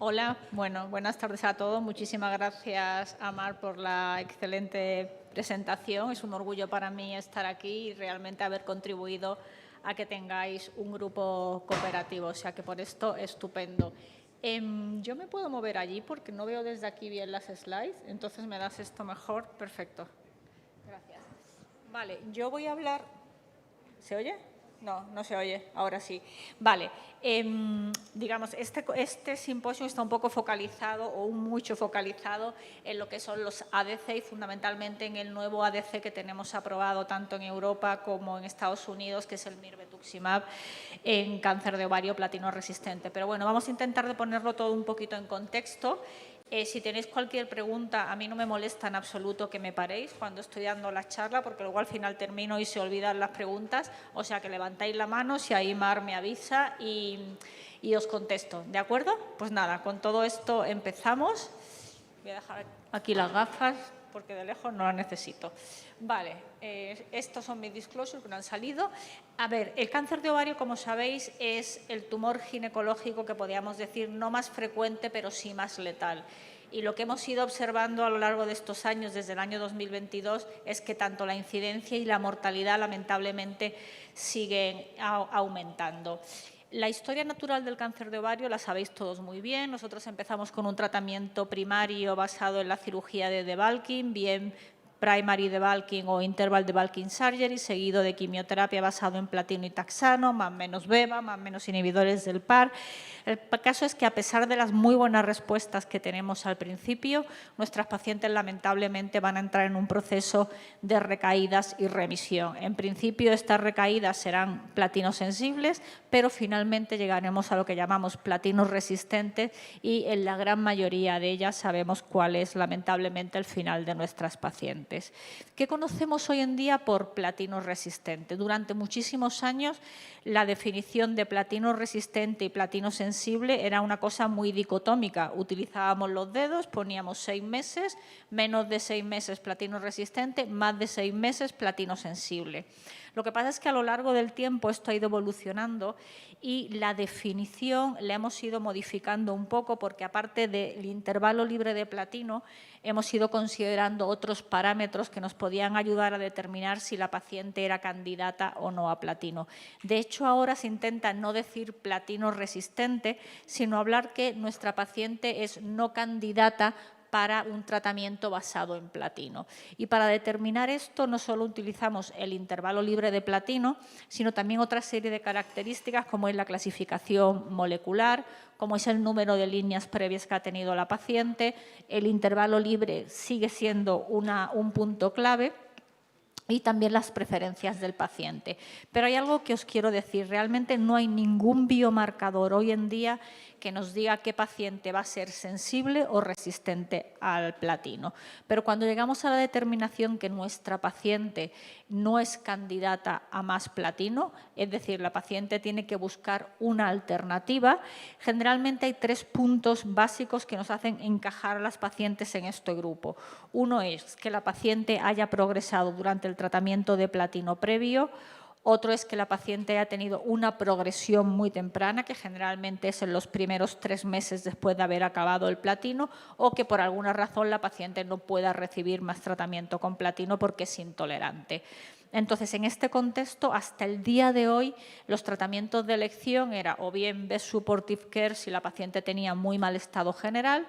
Hola, bueno, buenas tardes a todos. Muchísimas gracias, Amar, por la excelente presentación. Es un orgullo para mí estar aquí y realmente haber contribuido a que tengáis un grupo cooperativo. O sea que por esto, estupendo. Yo me puedo mover allí porque no veo desde aquí bien las slides. Entonces, ¿me das esto mejor? Perfecto. Gracias. Vale, yo voy a hablar… ¿Se oye? No, no se oye, ahora sí. Vale, digamos, este simposio está un poco focalizado o mucho focalizado en lo que son los ADC y fundamentalmente en el nuevo ADC que tenemos aprobado tanto en Europa como en Estados Unidos, que es el mirvetuximab en cáncer de ovario platino resistente. Pero bueno, vamos a intentar de ponerlo todo un poquito en contexto. Si tenéis cualquier pregunta, a mí no me molesta en absoluto que me paréis cuando estoy dando la charla, porque luego al final termino y se olvidan las preguntas. O sea, que levantáis la mano si ahí Mar me avisa y os contesto. ¿De acuerdo? Pues nada, con todo esto empezamos. Voy a dejar aquí las gafas porque de lejos no las necesito. Vale, estos son mis disclosures que no han salido. A ver, el cáncer de ovario, como sabéis, es el tumor ginecológico que podríamos decir no más frecuente, pero sí más letal. Y lo que hemos ido observando a lo largo de estos años, desde el año 2022, es que tanto la incidencia y la mortalidad, lamentablemente, siguen aumentando. La historia natural del cáncer de ovario la sabéis todos muy bien. Nosotros empezamos con un tratamiento primario basado en la cirugía de debulking, bien primary debulking o interval debulking surgery, seguido de quimioterapia basado en platino y taxano, más menos beva, más menos inhibidores del PAR. El caso es que a pesar de las muy buenas respuestas que tenemos al principio, nuestras pacientes lamentablemente van a entrar en un proceso de recaídas y remisión. En principio estas recaídas serán platinosensibles, pero finalmente llegaremos a lo que llamamos platinos resistentes y en la gran mayoría de ellas sabemos cuál es lamentablemente el final de nuestras pacientes. ¿Qué conocemos hoy en día por platino resistente? Durante muchísimos años la definición de platino resistente y platino sensible era una cosa muy dicotómica. Utilizábamos los dedos, poníamos 6 meses, menos de 6 meses platino resistente, más de 6 meses platino sensible. Lo que pasa es que a lo largo del tiempo esto ha ido evolucionando y la definición la hemos ido modificando un poco porque aparte del intervalo libre de platino hemos ido considerando otros parámetros que nos podían ayudar a determinar si la paciente era candidata o no a platino. De hecho, ahora se intenta no decir platino resistente, sino hablar que nuestra paciente es no candidata para un tratamiento basado en platino. Y para determinar esto no solo utilizamos el intervalo libre de platino, sino también otra serie de características como es la clasificación molecular, como es el número de líneas previas que ha tenido la paciente. El intervalo libre sigue siendo un punto clave y también las preferencias del paciente. Pero hay algo que os quiero decir, realmente no hay ningún biomarcador hoy en día que nos diga qué paciente va a ser sensible o resistente al platino. Pero cuando llegamos a la determinación que nuestra paciente no es candidata a más platino, es decir, la paciente tiene que buscar una alternativa, generalmente hay 3 puntos básicos que nos hacen encajar a las pacientes en este grupo. Uno es que la paciente haya progresado durante el tratamiento de platino previo. Otro es que la paciente haya tenido una progresión muy temprana, que generalmente es en los primeros 3 meses después de haber acabado el platino, o que por alguna razón la paciente no pueda recibir más tratamiento con platino porque es intolerante. Entonces, en este contexto, hasta el día de hoy, los tratamientos de elección eran o bien Best Supportive Care si la paciente tenía muy mal estado general,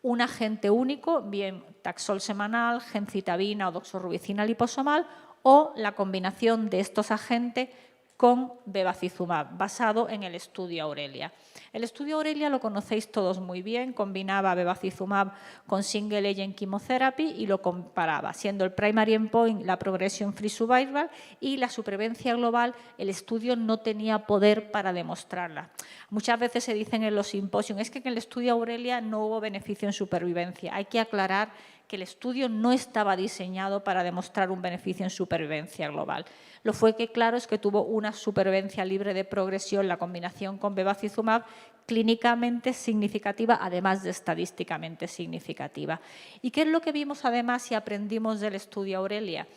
un agente único, bien taxol semanal, gencitabina o doxorubicina liposomal, o la combinación de estos agentes con bevacizumab, basado en el estudio Aurelia. El estudio Aurelia lo conocéis todos muy bien, combinaba bevacizumab con single agent chemotherapy y lo comparaba, siendo el primary endpoint la progression free survival y la supervivencia global, el estudio no tenía poder para demostrarla. Muchas veces se dicen en los simposios, es que en el estudio Aurelia no hubo beneficio en supervivencia. Hay que aclarar que el estudio no estaba diseñado para demostrar un beneficio en supervivencia global. Lo fue que claro es que tuvo una supervivencia libre de progresión, la combinación con bevacizumab, clínicamente significativa, además de estadísticamente significativa. ¿Y qué es lo que vimos además y aprendimos del estudio Aurelia?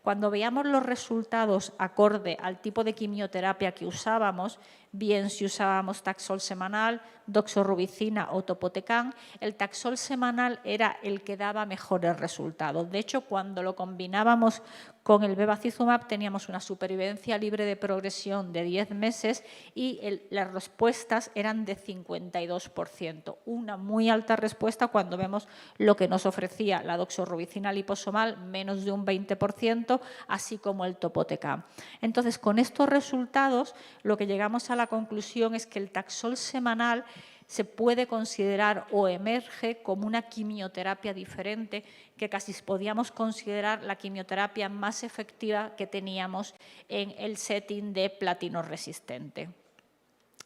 Cuando veíamos los resultados acorde al tipo de quimioterapia que usábamos, bien si usábamos Taxol semanal, doxorubicina o topotecan, el Taxol semanal era el que daba mejores resultados. De hecho, cuando lo combinábamos con el bevacizumab teníamos una supervivencia libre de progresión de 10 meses y las respuestas eran de 52%. Una muy alta respuesta cuando vemos lo que nos ofrecía la doxorubicina liposomal, menos de un 20%, así como el topotecan. Entonces, con estos resultados, lo que llegamos a la conclusión es que el Taxol semanal se puede considerar o emerge como una quimioterapia diferente, que casi podíamos considerar la quimioterapia más efectiva que teníamos en el setting de platino resistente.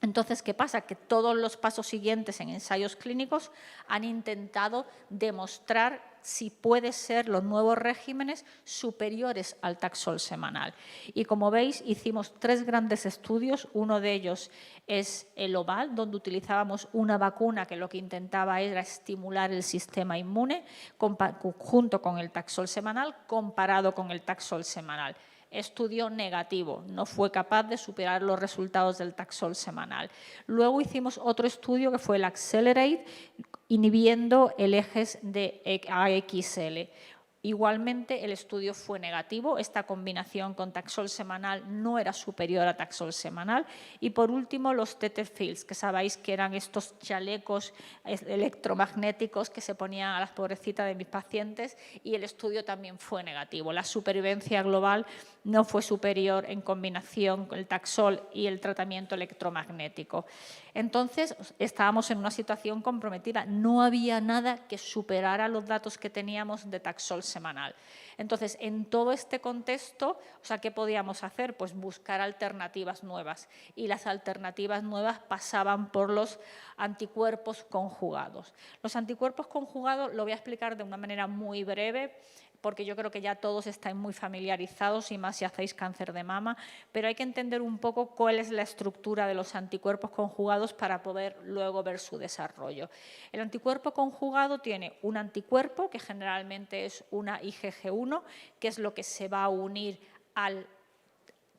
Entonces, ¿qué pasa? Que todos los pasos siguientes en ensayos clínicos han intentado demostrar si pueden ser los nuevos regímenes superiores al Taxol semanal. Y como veis, hicimos 3 grandes estudios. Uno de ellos es el OVAL, donde utilizábamos una vacuna que lo que intentaba era estimular el sistema inmune junto con el Taxol semanal, comparado con el Taxol semanal. Estudio negativo, no fue capaz de superar los resultados del Taxol semanal. Luego hicimos otro estudio que fue el Accelerate, inhibiendo el ejes de AXL. Igualmente, el estudio fue negativo. Esta combinación con Taxol semanal no era superior a Taxol semanal. Y, por último, los TT-Fields, que sabéis que eran estos chalecos electromagnéticos que se ponían a las pobrecitas de mis pacientes, y el estudio también fue negativo. La supervivencia global no fue superior en combinación con el Taxol y el tratamiento electromagnético. Entonces, estábamos en una situación comprometida. No había nada que superara los datos que teníamos de Taxol semanal. Entonces, en todo este contexto, ¿qué podíamos hacer? Pues buscar alternativas nuevas. Y las alternativas nuevas pasaban por los anticuerpos conjugados. Los anticuerpos conjugados lo voy a explicar de una manera muy breve, porque yo creo que ya todos estáis muy familiarizados, y más si hacéis cáncer de mama, pero hay que entender un poco cuál es la estructura de los anticuerpos conjugados para poder luego ver su desarrollo. El anticuerpo conjugado tiene un anticuerpo, que generalmente es una IgG1, que es lo que se va a unir al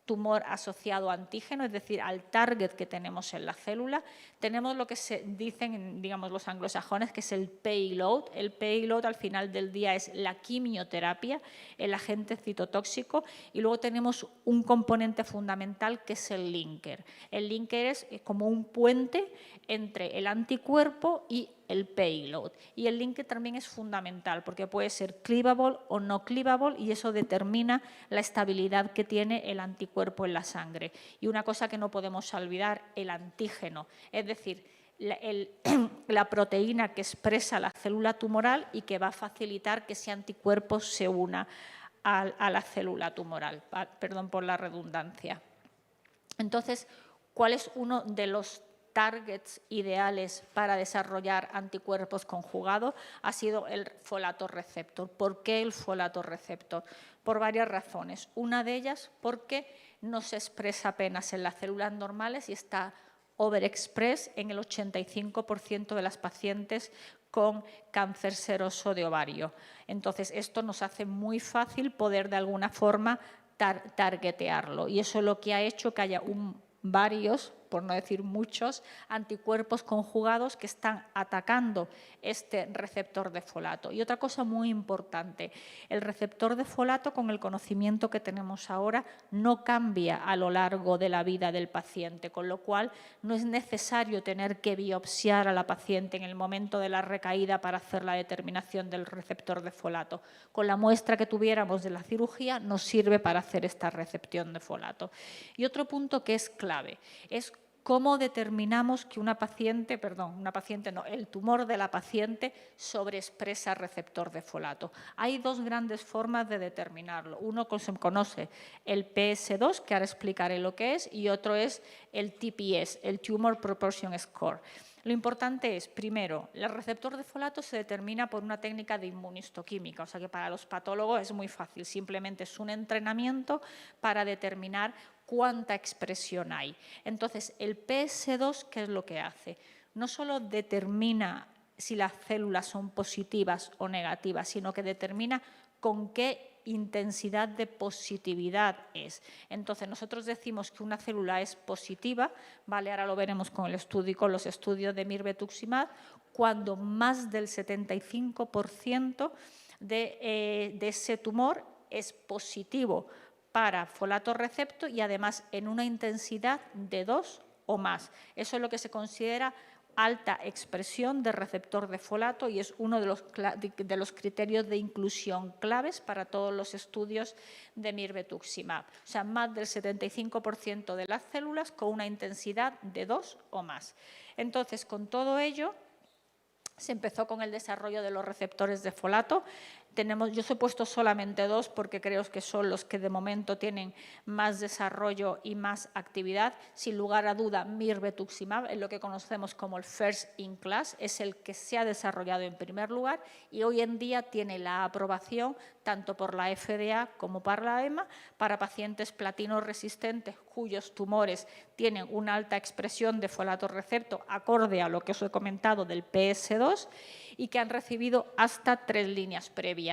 tumor asociado a antígeno, es decir, al target que tenemos en la célula. Tenemos lo que se dicen, digamos, los anglosajones, que es el payload. El payload al final del día es la quimioterapia, el agente citotóxico, y luego tenemos un componente fundamental que es el linker. El linker es como un puente entre el anticuerpo y el payload. Y el linker también es fundamental porque puede ser cleavable o no cleavable, y eso determina la estabilidad que tiene el anticuerpo en la sangre. Y una cosa que no podemos olvidar, el antígeno, es decir, la proteína que expresa la célula tumoral y que va a facilitar que ese anticuerpo se una a la célula tumoral. Perdón por la redundancia. Entonces, ¿cuál es uno de los targets ideales para desarrollar anticuerpos conjugados? Ha sido el folato receptor. ¿Por qué el folato receptor? Por varias razones. Una de ellas porque no se expresa apenas en las células normales y está overexpress en el 85% de las pacientes con cáncer seroso de ovario. Entonces, esto nos hace muy fácil poder de alguna forma targetearlo, y eso es lo que ha hecho que haya varios, por no decir muchos, anticuerpos conjugados que están atacando este receptor de folato. Y otra cosa muy importante, el receptor de folato, con el conocimiento que tenemos ahora, no cambia a lo largo de la vida del paciente, con lo cual no es necesario tener que biopsiar a la paciente en el momento de la recaída para hacer la determinación del receptor de folato. Con la muestra que tuviéramos de la cirugía nos sirve para hacer esta recepción de folato. Y otro punto que es clave es cómo determinamos que el tumor de la paciente sobreexpresa receptor de folato. Hay 2 grandes formas de determinarlo. Uno se conoce el PS2, que ahora explicaré lo que es, y otro es el TPS, el Tumor Proportion Score. Lo importante es, primero, el receptor de folato se determina por una técnica de inmunistoquímica, o sea que para los patólogos es muy fácil, simplemente es un entrenamiento para determinar cuánta expresión hay. Entonces, el PS2, ¿qué es lo que hace? No solo determina si las células son positivas o negativas, sino que determina con qué intensidad de positividad es. Entonces, nosotros decimos que una célula es positiva, ¿vale? Ahora lo veremos con el estudio y con los estudios de mirvetuximab, cuando más del 75% de ese tumor es positivo para folato receptor y además en una intensidad de 2 o más. Eso es lo que se considera alta expresión de receptor de folato y es uno de los criterios de inclusión claves para todos los estudios de mirvetuximab. O sea, más del 75% de las células con una intensidad de 2 o más. Entonces, con todo ello, se empezó con el desarrollo de los receptores de folato. Yo os he puesto solamente 2 porque creo que son los que de momento tienen más desarrollo y más actividad. Sin lugar a duda, mirvetuximab es lo que conocemos como el first in class, es el que se ha desarrollado en primer lugar y hoy en día tiene la aprobación tanto por la FDA como por la EMA para pacientes platino resistentes cuyos tumores tienen una alta expresión de folato receptor acorde a lo que os he comentado del PS2 y que han recibido hasta 3 líneas previas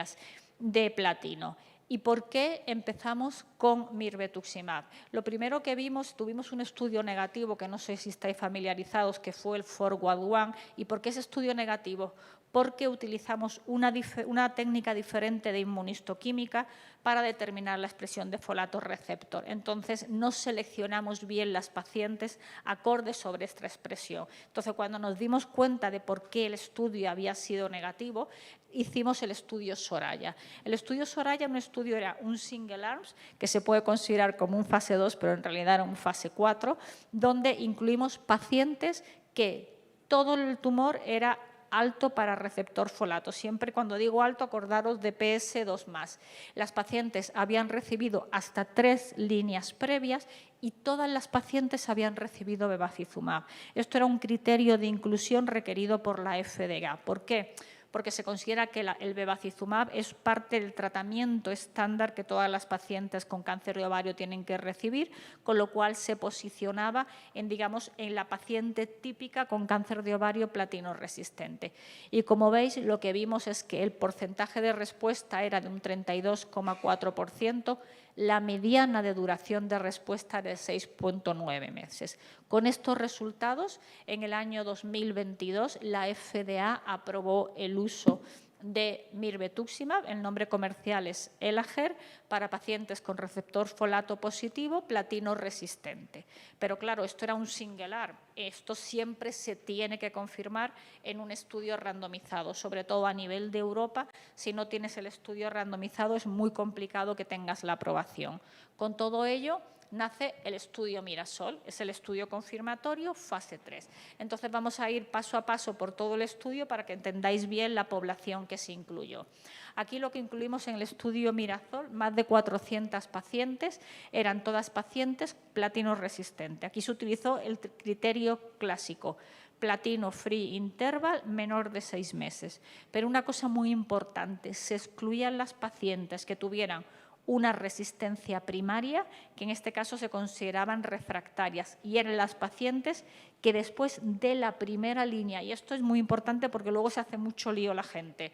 de platino. ¿Y por qué empezamos con mirvetuximab? Lo primero que vimos, tuvimos un estudio negativo, que no sé si estáis familiarizados, que fue el FORWARD-1. ¿Y por qué ese estudio negativo? Porque utilizamos una técnica diferente de inmunistoquímica para determinar la expresión de folato receptor. Entonces, no seleccionamos bien las pacientes acordes sobre esta expresión. Entonces, cuando nos dimos cuenta de por qué el estudio había sido negativo, hicimos el estudio Soraya. El estudio Soraya, era un single arms, que se puede considerar como un fase 2, pero en realidad era un fase 4, donde incluimos pacientes que todo el tumor era alto para receptor folato. Siempre cuando digo alto, acordaros de PS2+. Las pacientes habían recibido hasta 3 líneas previas y todas las pacientes habían recibido bevacizumab. Esto era un criterio de inclusión requerido por la FDA. ¿Por qué? Porque se considera que el bevacizumab es parte del tratamiento estándar que todas las pacientes con cáncer de ovario tienen que recibir, con lo cual se posicionaba en la paciente típica con cáncer de ovario platino resistente. Y como veis, lo que vimos es que el porcentaje de respuesta era de un 32,4%, la mediana de duración de respuesta de 6,9 meses. Con estos resultados, en el año 2022, la FDA aprobó el uso de mirvetuximab, el nombre comercial es Elahere, para pacientes con receptor folato positivo platino resistente. Pero claro, esto era un single arm, esto siempre se tiene que confirmar en un estudio randomizado, sobre todo a nivel de Europa. Si no tienes el estudio randomizado es muy complicado que tengas la aprobación. Con todo ello, nace el estudio Mirasol, es el estudio confirmatorio fase 3. Entonces vamos a ir paso a paso por todo el estudio para que entendáis bien la población que se incluyó. Aquí lo que incluimos en el estudio Mirasol, más de 400 pacientes, eran todas pacientes platino resistente. Aquí se utilizó el criterio clásico, platino free interval menor de 6 meses. Pero una cosa muy importante, se excluían las pacientes que tuvieran una resistencia primaria, que en este caso se consideraban refractarias, y eran las pacientes que después de la primera línea, y esto es muy importante porque luego se hace mucho lío la gente,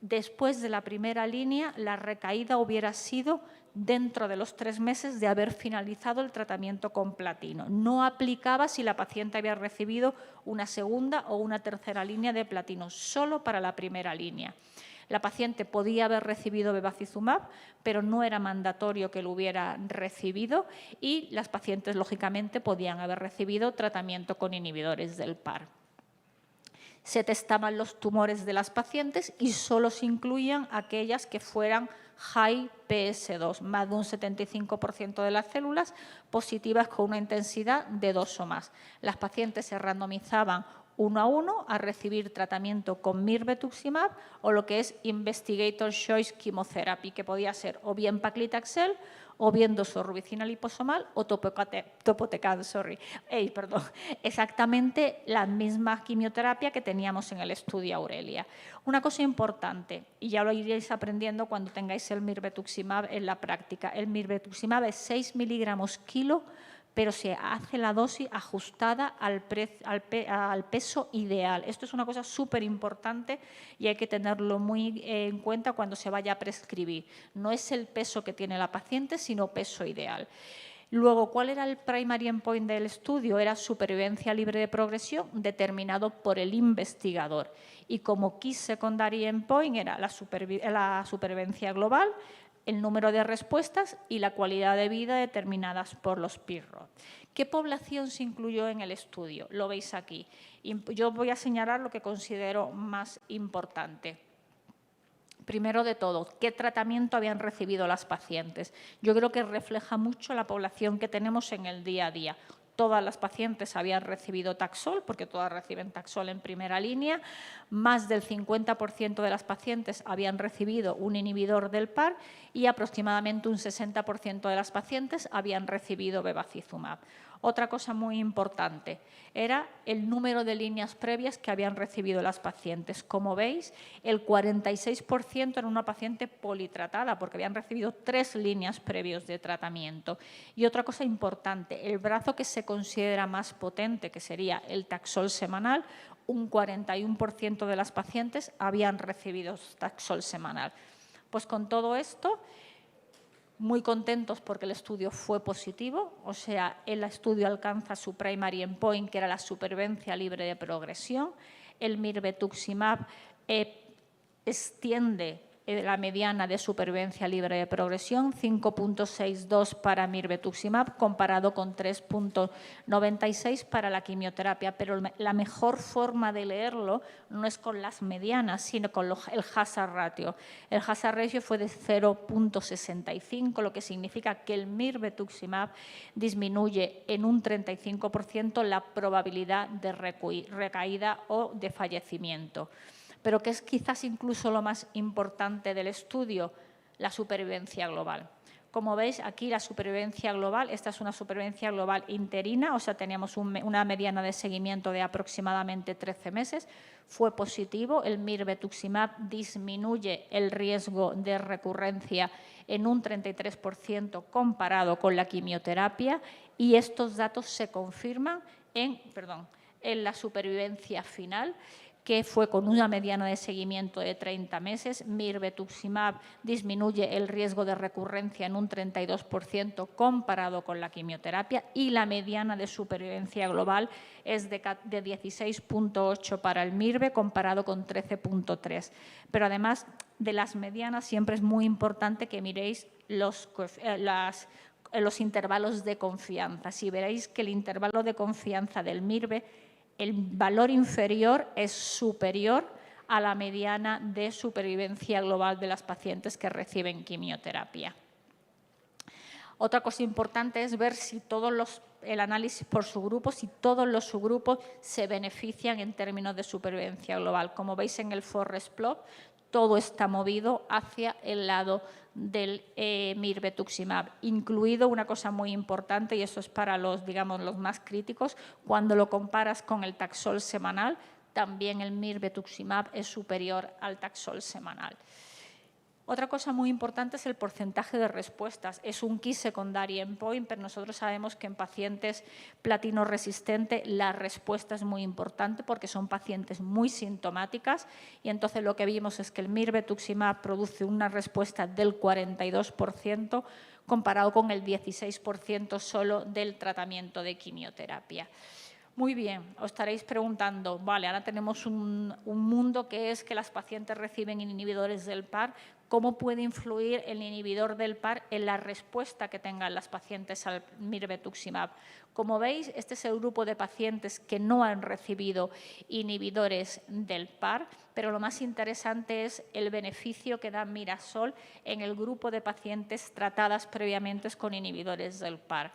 después de la primera línea la recaída hubiera sido dentro de los 3 meses de haber finalizado el tratamiento con platino. No aplicaba si la paciente había recibido una segunda o una tercera línea de platino, solo para la primera línea. La paciente podía haber recibido bevacizumab, pero no era mandatorio que lo hubiera recibido y las pacientes, lógicamente, podían haber recibido tratamiento con inhibidores del PAR. Se testaban los tumores de las pacientes y solo se incluían aquellas que fueran high PS2, más de un 75% de las células positivas con una intensidad de 2 o más. Las pacientes se randomizaban 1 a 1 a recibir tratamiento con mirvetuximab o lo que es Investigator Choice Chemotherapy, que podía ser o bien paclitaxel o bien doxorubicina liposomal o topotecan, exactamente la misma quimioterapia que teníamos en el estudio Aurelia. Una cosa importante, y ya lo iréis aprendiendo cuando tengáis el mirvetuximab en la práctica, el mirvetuximab es 6 miligramos kilo pero se hace la dosis ajustada al peso ideal. Esto es una cosa súper importante y hay que tenerlo muy en cuenta cuando se vaya a prescribir. No es el peso que tiene la paciente, sino peso ideal. Luego, ¿cuál era el primary endpoint del estudio? Era supervivencia libre de progresión determinado por el investigador. Y como key secondary endpoint era la supervivencia global, el número de respuestas y la calidad de vida determinadas por los PIRRO. ¿Qué población se incluyó en el estudio? Lo veis aquí. Yo voy a señalar lo que considero más importante. Primero de todo, ¿qué tratamiento habían recibido las pacientes? Yo creo que refleja mucho la población que tenemos en el día a día. Todas las pacientes habían recibido Taxol, porque todas reciben Taxol en primera línea. Más del 50% de las pacientes habían recibido un inhibidor del PAR y aproximadamente un 60% de las pacientes habían recibido bevacizumab. Otra cosa muy importante era el número de líneas previas que habían recibido las pacientes. Como veis, el 46% era una paciente politratada porque habían recibido 3 líneas previas de tratamiento. Y otra cosa importante, el brazo que se considera más potente, que sería el Taxol semanal, un 41% de las pacientes habían recibido Taxol semanal. Pues con todo esto, muy contentos porque el estudio fue positivo, o sea, el estudio alcanza su primary endpoint, que era la supervivencia libre de progresión. El mirvetuximab extiende la mediana de supervivencia libre de progresión, 5.62 para mirvetuximab, comparado con 3.96 para la quimioterapia. Pero la mejor forma de leerlo no es con las medianas, sino con el hazard ratio. El hazard ratio fue de 0.65, lo que significa que el mirvetuximab disminuye en un 35% la probabilidad de recaída o de fallecimiento. Pero que es quizás incluso lo más importante del estudio, la supervivencia global. Como veis, aquí la supervivencia global, esta es una supervivencia global interina, o sea, teníamos una mediana de seguimiento de aproximadamente 13 meses, fue positivo, el mirvetuximab disminuye el riesgo de recurrencia en un 33% comparado con la quimioterapia y estos datos se confirman en la supervivencia final, que fue con una mediana de seguimiento de 30 meses. Mirvetuximab disminuye el riesgo de recurrencia en un 32% comparado con la quimioterapia y la mediana de supervivencia global es de 16.8 para el mirve comparado con 13.3. Pero además de las medianas siempre es muy importante que miréis los intervalos de confianza. Si veréis que el intervalo de confianza del mirve, el valor inferior es superior a la mediana de supervivencia global de las pacientes que reciben quimioterapia. Otra cosa importante es ver si el análisis por subgrupos, si todos los subgrupos se benefician en términos de supervivencia global. Como veis en el forest plot, todo está movido hacia el lado del mirvetuximab, incluido una cosa muy importante, y eso es para los más críticos, cuando lo comparas con el Taxol semanal, también el mirvetuximab es superior al Taxol semanal. Otra cosa muy importante es el porcentaje de respuestas. Es un key secondary endpoint, pero nosotros sabemos que en pacientes platino resistente la respuesta es muy importante porque son pacientes muy sintomáticas y entonces lo que vimos es que el mirvetuximab produce una respuesta del 42% comparado con el 16% solo del tratamiento de quimioterapia. Muy bien, os estaréis preguntando, vale, ahora tenemos un mundo que es que las pacientes reciben inhibidores del PAR, ¿cómo puede influir el inhibidor del PAR en la respuesta que tengan las pacientes al mirvetuximab? Como veis, este es el grupo de pacientes que no han recibido inhibidores del PAR, pero lo más interesante es el beneficio que da Mirasol en el grupo de pacientes tratadas previamente con inhibidores del PAR.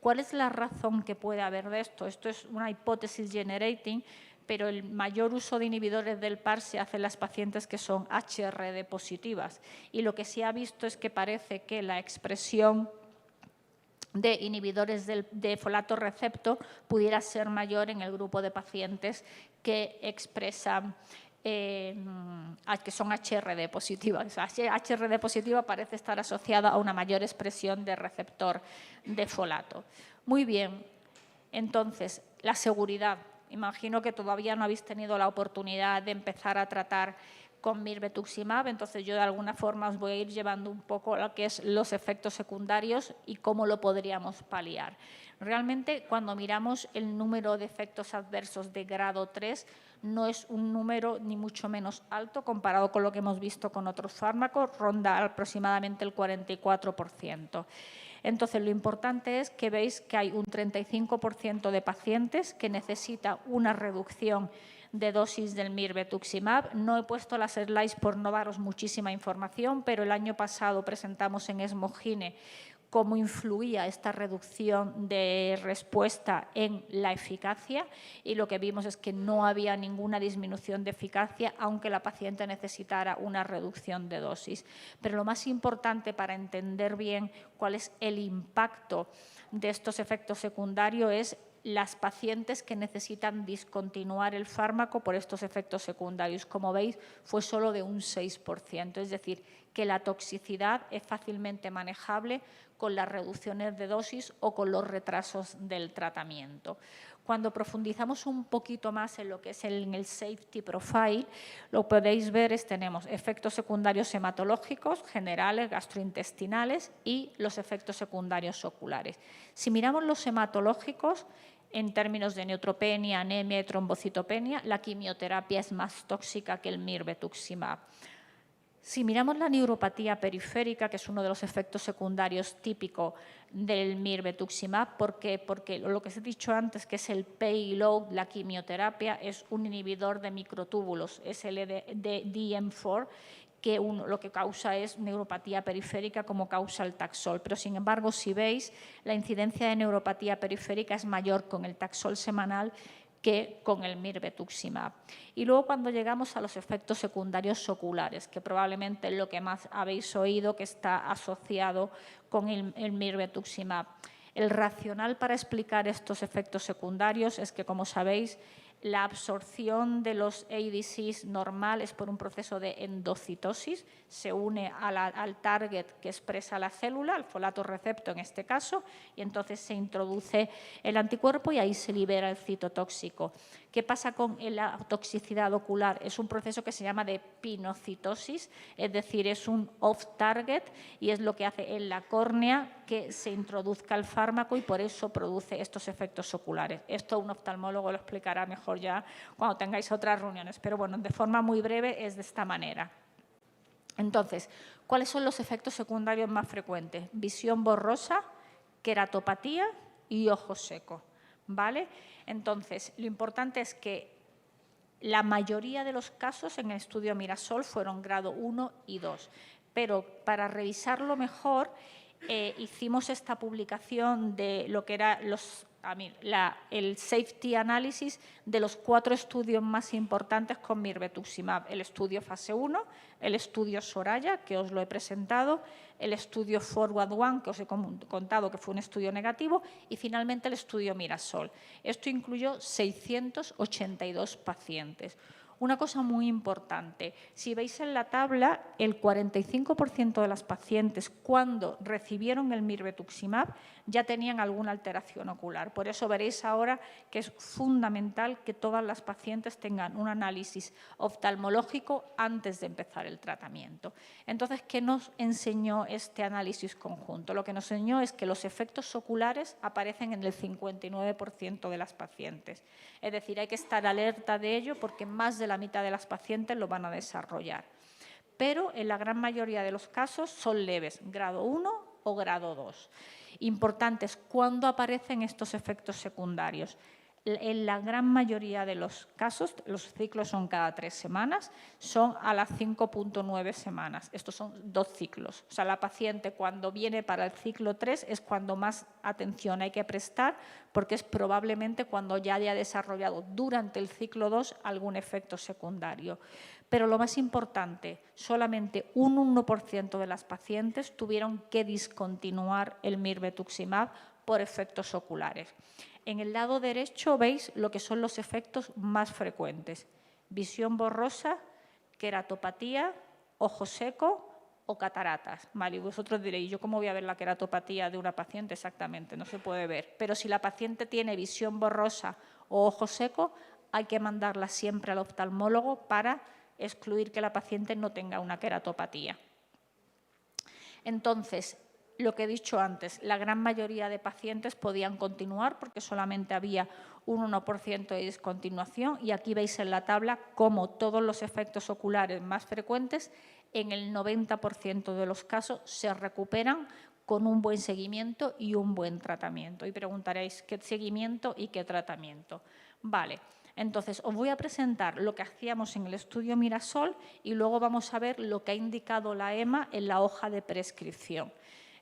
¿Cuál es la razón que puede haber de esto? Esto es una hipótesis generating, pero el mayor uso de inhibidores del PAR se hace en las pacientes que son HRD positivas. Y lo que se ha visto es que parece que la expresión de inhibidores de folato receptor pudiera ser mayor en el grupo de pacientes que expresan que son HRD positivas. O sea, HRD positiva parece estar asociada a una mayor expresión de receptor de folato. Muy bien, entonces, la seguridad. Imagino que todavía no habéis tenido la oportunidad de empezar a tratar con mirvetuximab, entonces yo de alguna forma os voy a ir llevando un poco lo que es los efectos secundarios y cómo lo podríamos paliar. Realmente, cuando miramos el número de efectos adversos de grado 3, no es un número ni mucho menos alto comparado con lo que hemos visto con otros fármacos, ronda aproximadamente el 44%. Entonces, lo importante es que veis que hay un 35% de pacientes que necesita una reducción de dosis del mirvetuximab. No he puesto las slides por no daros muchísima información, pero el año pasado presentamos en ESMO-GYNE cómo influía esta reducción de respuesta en la eficacia y lo que vimos es que no había ninguna disminución de eficacia aunque la paciente necesitara una reducción de dosis. Pero lo más importante para entender bien cuál es el impacto de estos efectos secundarios es las pacientes que necesitan discontinuar el fármaco por estos efectos secundarios. Como veis, fue solo de un 6%, es decir, que la toxicidad es fácilmente manejable con las reducciones de dosis o con los retrasos del tratamiento. Cuando profundizamos un poquito más en lo que es el safety profile, lo podéis ver tenemos efectos secundarios hematológicos, generales, gastrointestinales y los efectos secundarios oculares. Si miramos los hematológicos, en términos de neutropenia, anemia y trombocitopenia, la quimioterapia es más tóxica que el mirvetuximab. Si miramos la neuropatía periférica, que es uno de los efectos secundarios típicos del mirvetuximab, ¿por qué? Porque lo que os he dicho antes, que es el payload, la quimioterapia, es un inhibidor de microtúbulos, es el de DM4, que lo que causa es neuropatía periférica como causa el Taxol. Pero, sin embargo, si veis, la incidencia de neuropatía periférica es mayor con el Taxol semanal que con el mirvetuximab. Y luego cuando llegamos a los efectos secundarios oculares, que probablemente es lo que más habéis oído que está asociado con el mirvetuximab. El racional para explicar estos efectos secundarios es que, como sabéis, la absorción de los ADCs normal es por un proceso de endocitosis, se une al target que expresa la célula, el folato receptor en este caso, y entonces se introduce el anticuerpo y ahí se libera el citotóxico. ¿Qué pasa con la toxicidad ocular? Es un proceso que se llama de pinocitosis, es decir, es un off-target y es lo que hace en la córnea que se introduzca el fármaco y por eso produce estos efectos oculares. Esto un oftalmólogo lo explicará mejor ya cuando tengáis otras reuniones, pero bueno, de forma muy breve es de esta manera. Entonces, ¿cuáles son los efectos secundarios más frecuentes? Visión borrosa, queratopatía y ojo seco, ¿vale? Entonces, lo importante es que la mayoría de los casos en el estudio Mirasol fueron grado 1 y 2, pero para revisarlo mejor hicimos esta publicación de lo que era el safety analysis de los 4 estudios más importantes con mirvetuximab. El estudio fase 1, el estudio Soraya, que os lo he presentado, el estudio Forward One, que os he contado que fue un estudio negativo, y finalmente el estudio Mirasol. Esto incluyó 682 pacientes. Una cosa muy importante, si veis en la tabla, el 45% de las pacientes cuando recibieron el mirvetuximab ya tenían alguna alteración ocular. Por eso veréis ahora que es fundamental que todas las pacientes tengan un análisis oftalmológico antes de empezar el tratamiento. Entonces, ¿qué nos enseñó este análisis conjunto? Lo que nos enseñó es que los efectos oculares aparecen en el 59% de las pacientes. Es decir, hay que estar alerta de ello porque más de la mitad de las pacientes lo van a desarrollar. Pero en la gran mayoría de los casos son leves, grado 1 o grado 2. Importantes, ¿cuándo aparecen estos efectos secundarios? En la gran mayoría de los casos, los ciclos son cada 3 semanas, son a las 5.9 semanas. Estos son 2 ciclos. O sea, la paciente cuando viene para el ciclo 3 es cuando más atención hay que prestar porque es probablemente cuando ya haya desarrollado durante el ciclo 2 algún efecto secundario. Pero lo más importante, solamente un 1% de las pacientes tuvieron que discontinuar el mirvetuximab por efectos oculares. En el lado derecho veis lo que son los efectos más frecuentes. visión borrosa, queratopatía, ojo seco o cataratas. Vale, y vosotros diréis, ¿yo cómo voy a ver la queratopatía de una paciente? Exactamente, no se puede ver. Pero si la paciente tiene visión borrosa o ojo seco, hay que mandarla siempre al oftalmólogo para excluir que la paciente no tenga una queratopatía. Entonces, lo que he dicho antes, la gran mayoría de pacientes podían continuar porque solamente había un 1% de discontinuación y aquí veis en la tabla cómo todos los efectos oculares más frecuentes en el 90% de los casos se recuperan con un buen seguimiento y un buen tratamiento. Y preguntaréis, ¿qué seguimiento y qué tratamiento? Vale. Entonces, os voy a presentar lo que hacíamos en el estudio Mirasol y luego vamos a ver lo que ha indicado la EMA en la hoja de prescripción.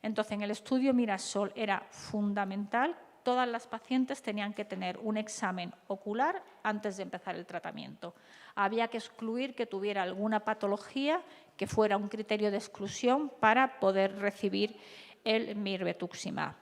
Entonces, en el estudio Mirasol era fundamental, todas las pacientes tenían que tener un examen ocular antes de empezar el tratamiento. Había que excluir que tuviera alguna patología que fuera un criterio de exclusión para poder recibir el mirvetuximab.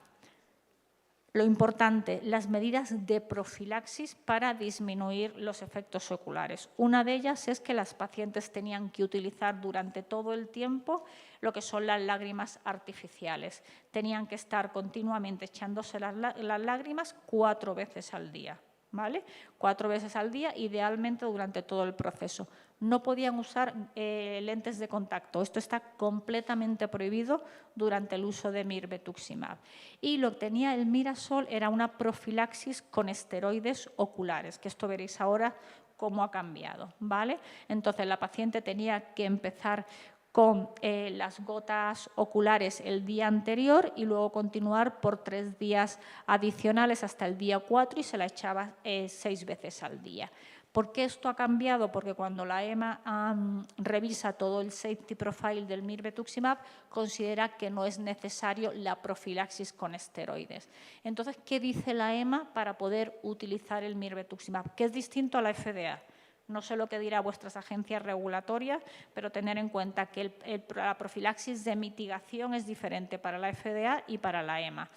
Lo importante, las medidas de profilaxis para disminuir los efectos oculares. Una de ellas es que las pacientes tenían que utilizar durante todo el tiempo lo que son las lágrimas artificiales. Tenían que estar continuamente echándose las lágrimas 4 veces al día. ¿Vale? 4 veces al día, idealmente durante todo el proceso. No podían usar lentes de contacto. Esto está completamente prohibido durante el uso de mirvetuximab. Y lo que tenía el Mirasol era una profilaxis con esteroides oculares, que esto veréis ahora cómo ha cambiado. ¿Vale? Entonces, la paciente tenía que empezar con las gotas oculares el día anterior y luego continuar por 3 días adicionales hasta el día 4 y se la echaba 6 veces al día. ¿Por qué esto ha cambiado? Porque cuando la EMA revisa todo el safety profile del mirvetuximab, considera que no es necesario la profilaxis con esteroides. Entonces, ¿qué dice la EMA para poder utilizar el mirvetuximab? Que es distinto a la FDA. No sé lo que dirá vuestras agencias regulatorias, pero tener en cuenta que la profilaxis de mitigación es diferente para la FDA y para la EMA.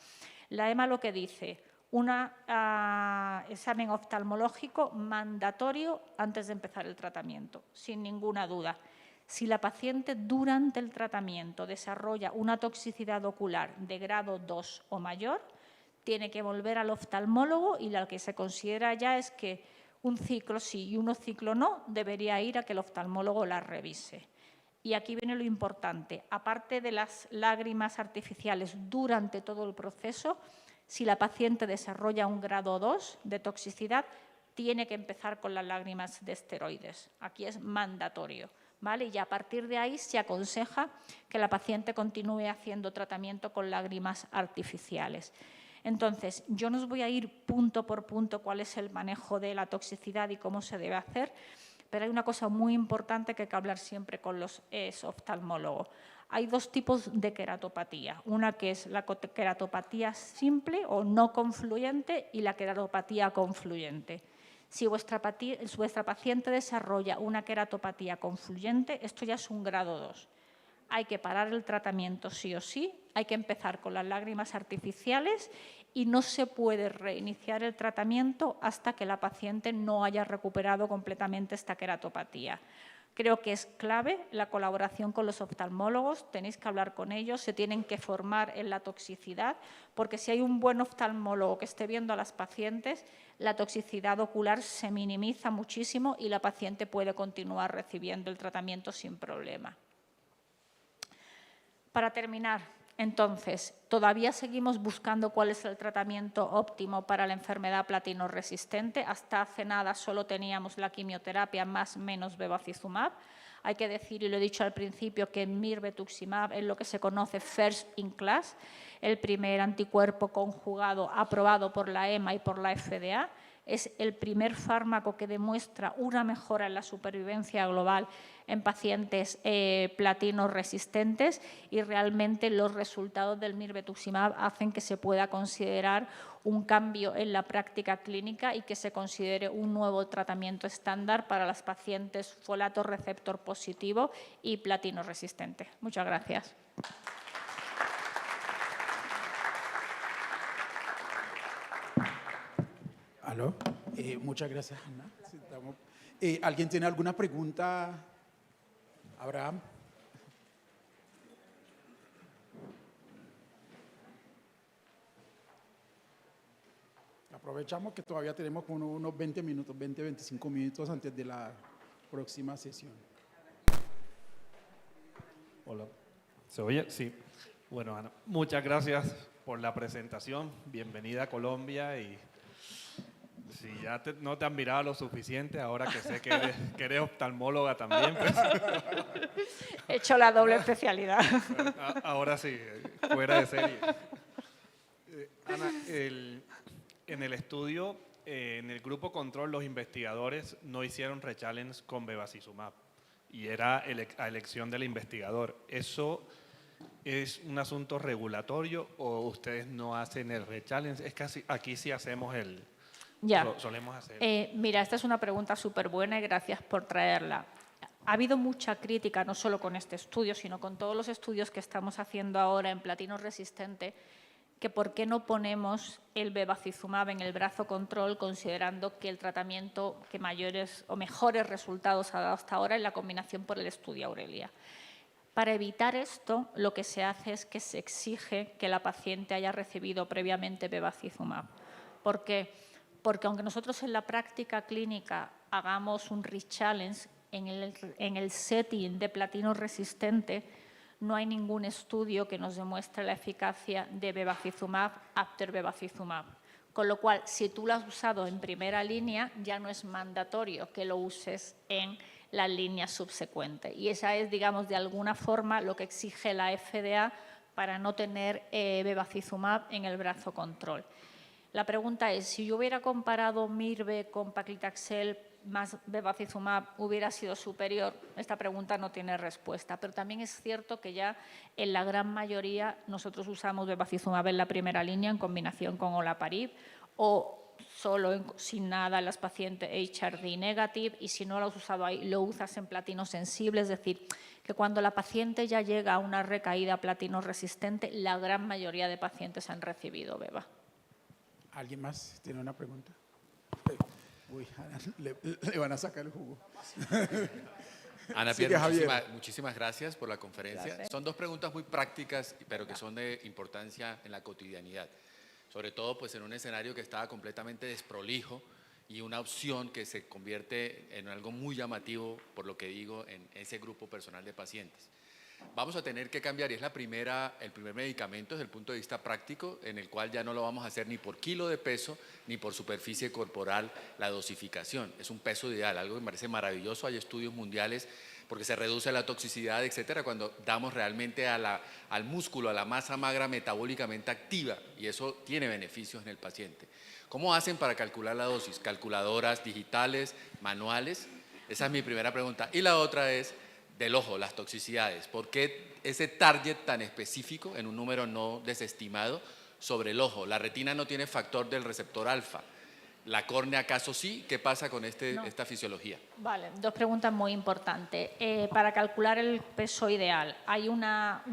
La EMA lo que dice, un examen oftalmológico mandatorio antes de empezar el tratamiento, sin ninguna duda. Si la paciente durante el tratamiento desarrolla una toxicidad ocular de grado 2 o mayor, tiene que volver al oftalmólogo y lo que se considera ya es que un ciclo sí y un ciclo no, debería ir a que el oftalmólogo la revise. Y aquí viene lo importante. Aparte de las lágrimas artificiales durante todo el proceso, si la paciente desarrolla un grado 2 de toxicidad, tiene que empezar con las lágrimas de esteroides. Aquí es mandatorio. ¿Vale? Y a partir de ahí se aconseja que la paciente continúe haciendo tratamiento con lágrimas artificiales. Entonces, yo no os voy a ir punto por punto cuál es el manejo de la toxicidad y cómo se debe hacer, pero hay una cosa muy importante que hay que hablar siempre con los oftalmólogos. Hay 2 tipos de queratopatía, una que es la queratopatía simple o no confluyente y la queratopatía confluyente. Si vuestra paciente desarrolla una queratopatía confluyente, esto ya es un grado 2. Hay que parar el tratamiento sí o sí, hay que empezar con las lágrimas artificiales y no se puede reiniciar el tratamiento hasta que la paciente no haya recuperado completamente esta queratopatía. Creo que es clave la colaboración con los oftalmólogos, tenéis que hablar con ellos, se tienen que formar en la toxicidad, porque si hay un buen oftalmólogo que esté viendo a las pacientes, la toxicidad ocular se minimiza muchísimo y la paciente puede continuar recibiendo el tratamiento sin problema. Para terminar, entonces, todavía seguimos buscando cuál es el tratamiento óptimo para la enfermedad platino-resistente. Hasta hace nada solo teníamos la quimioterapia más menos bevacizumab. Hay que decir, y lo he dicho al principio, que mirvetuximab es lo que se conoce first in class, el primer anticuerpo conjugado aprobado por la EMA y por la FDA. Es el primer fármaco que demuestra una mejora en la supervivencia global en pacientes platino resistentes y realmente los resultados del mirvetuximab hacen que se pueda considerar un cambio en la práctica clínica y que se considere un nuevo tratamiento estándar para las pacientes folato receptor positivo y platino resistente. Muchas gracias. ¿Aló? Muchas gracias, Ana. ¿Alguien tiene alguna pregunta? Abraham. Aprovechamos que todavía tenemos como unos 20 minutos, 20, 25 minutos antes de la próxima sesión. Hola. ¿Se oye? Sí. Bueno, Ana, muchas gracias por la presentación. Bienvenida a Colombia y si ya no te han mirado lo suficiente, ahora que sé que eres oftalmóloga también, pues, He hecho la doble especialidad. ahora sí, fuera de serie. Ana, en el estudio, en el grupo control, los investigadores no hicieron rechallenge con bevacizumab y era a elección del investigador. ¿Eso es un asunto regulatorio o ustedes no hacen el rechallenge? Es que aquí sí hacemos solemos hacer. Mira, esta es una pregunta súper buena y gracias por traerla. Ha habido mucha crítica, no solo con este estudio, sino con todos los estudios que estamos haciendo ahora en platino resistente, que por qué no ponemos el bevacizumab en el brazo control, considerando que el tratamiento que mayores o mejores resultados ha dado hasta ahora es la combinación por el estudio Aurelia. Para evitar esto, lo que se hace es que se exige que la paciente haya recibido previamente bevacizumab. ¿Por qué? Porque aunque nosotros en la práctica clínica hagamos un rechallenge en el setting de platino resistente, no hay ningún estudio que nos demuestre la eficacia de bevacizumab after bevacizumab. Con lo cual, si tú lo has usado en primera línea, ya no es mandatorio que lo uses en la línea subsecuente. Y esa es, digamos, de alguna forma lo que exige la FDA para no tener bevacizumab en el brazo control. La pregunta es, si yo hubiera comparado MIRV con paclitaxel más bevacizumab, ¿hubiera sido superior? Esta pregunta no tiene respuesta, pero también es cierto que ya en la gran mayoría nosotros usamos bevacizumab en la primera línea en combinación con olaparib o solo sin nada en las pacientes HRD negative, y si no lo has usado ahí, lo usas en platino sensible, es decir, que cuando la paciente ya llega a una recaída platino resistente, la gran mayoría de pacientes han recibido beva. ¿Alguien más tiene una pregunta? Uy, le van a sacar el jugo. Ana Pierre, muchísimas gracias por la conferencia. Gracias. Son dos preguntas muy prácticas, pero que son de importancia en la cotidianidad. Sobre todo pues, en un escenario que estaba completamente desprolijo y una opción que se convierte en algo muy llamativo, por lo que digo, en ese grupo personal de pacientes. Vamos a tener que cambiar, y es el primer medicamento desde el punto de vista práctico, en el cual ya no lo vamos a hacer ni por kilo de peso, ni por superficie corporal la dosificación. Es un peso ideal, algo que me parece maravilloso. Hay estudios mundiales porque se reduce la toxicidad, etcétera, cuando damos realmente al músculo, a la masa magra metabólicamente activa, y eso tiene beneficios en el paciente. ¿Cómo hacen para calcular la dosis? ¿Calculadoras digitales, manuales? Esa es mi primera pregunta. Y la otra es del ojo, las toxicidades. ¿Por qué ese target tan específico en un número no desestimado sobre el ojo? La retina no tiene factor del receptor alfa. ¿La córnea acaso sí? ¿Qué pasa con esta fisiología? Vale, dos preguntas muy importantes. Para calcular el peso ideal, hay una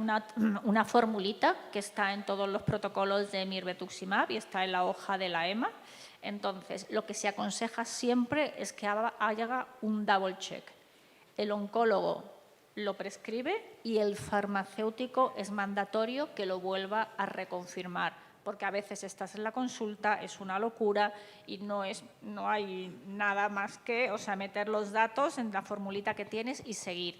formulita que está en todos los protocolos de mirvetuximab y está en la hoja de la EMA. Entonces, lo que se aconseja siempre es que haga un double check. El oncólogo lo prescribe y el farmacéutico es mandatorio que lo vuelva a reconfirmar, porque a veces estás en la consulta, es una locura y no hay nada más que, meter los datos en la formulita que tienes y seguir.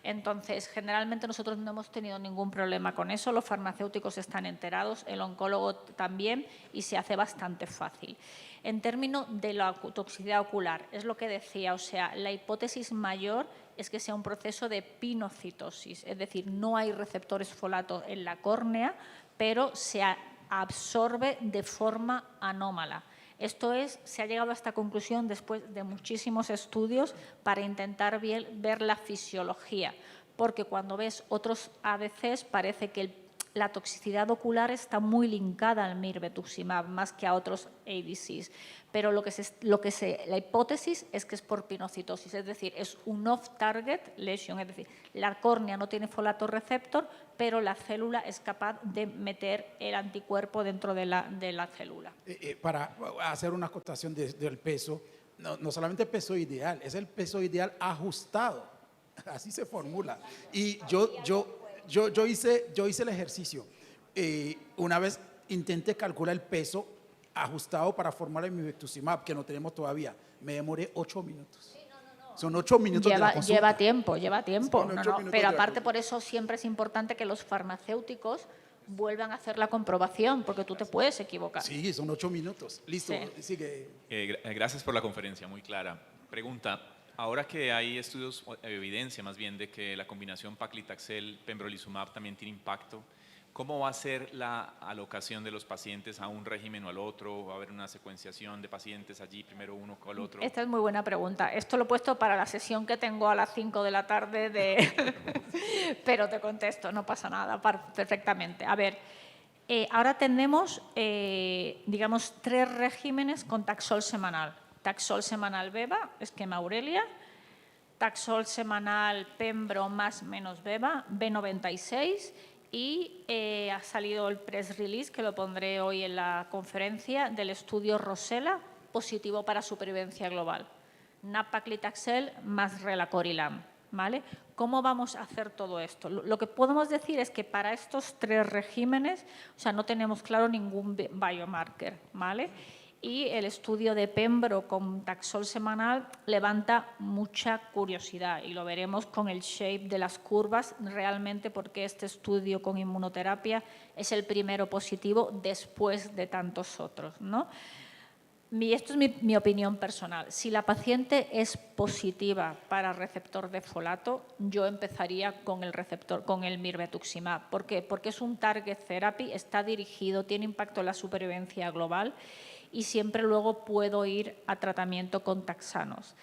Entonces, generalmente nosotros no hemos tenido ningún problema con eso, los farmacéuticos están enterados, el oncólogo también, y se hace bastante fácil. En términos de la toxicidad ocular, es lo que decía, la hipótesis mayor es que sea un proceso de pinocitosis, es decir, no hay receptores folato en la córnea, pero se absorbe de forma anómala. Esto se ha llegado a esta conclusión después de muchísimos estudios para intentar ver la fisiología, porque cuando ves otros ADCs parece que la toxicidad ocular está muy linkada al mirvetuximab más que a otros ADCs, pero la hipótesis es que es por pinocitosis, es decir, es un off-target lesion, es decir, la córnea no tiene folato receptor, pero la célula es capaz de meter el anticuerpo dentro de la célula. Para hacer una acotación del peso, no solamente peso ideal, es el peso ideal ajustado. Así se formula. Y yo hice el ejercicio. Una vez intenté calcular el peso ajustado para formar el mirvetuximab, que no tenemos todavía. Me demoré 8 minutos. Son 8 minutos de la consulta. Lleva tiempo. Son 8 minutos Pero de la aparte por eso siempre es importante que los farmacéuticos vuelvan a hacer la comprobación, porque tú te puedes equivocar. Sí, son 8 minutos. Listo, Sí. sigue. Gracias por la conferencia, muy clara. Pregunta, ahora que hay estudios, o evidencia más bien, de que la combinación paclitaxel-pembrolizumab también tiene impacto, ¿cómo va a ser la alocación de los pacientes a un régimen o al otro? ¿Va a haber una secuenciación de pacientes allí, primero uno o al otro? Esta es muy buena pregunta. Esto lo he puesto para la sesión que tengo a las 5 de la tarde, pero te contesto, no pasa nada, perfectamente. A ver, ahora tenemos, digamos, 3 regímenes con Taxol semanal. Taxol semanal Beva, esquema Aurelia, Taxol semanal Pembro más menos Beva, B96, y ha salido el press release, que lo pondré hoy en la conferencia, del estudio Rosella, positivo para supervivencia global. Nab-paclitaxel más relacorilam, ¿vale? ¿Cómo vamos a hacer todo esto? Lo que podemos decir es que para estos 3 regímenes, o sea, no tenemos claro ningún biomarker, ¿vale? Y el estudio de Pembro con Taxol semanal levanta mucha curiosidad y lo veremos con el shape de las curvas realmente, porque este estudio con inmunoterapia es el primero positivo después de tantos otros, ¿no? Esto es mi opinión personal. Si la paciente es positiva para receptor de folato, yo empezaría con el receptor, con el mirvetuximab. ¿Por qué? Porque es un target therapy, está dirigido, tiene impacto en la supervivencia global y siempre luego puedo ir a tratamiento con taxanos.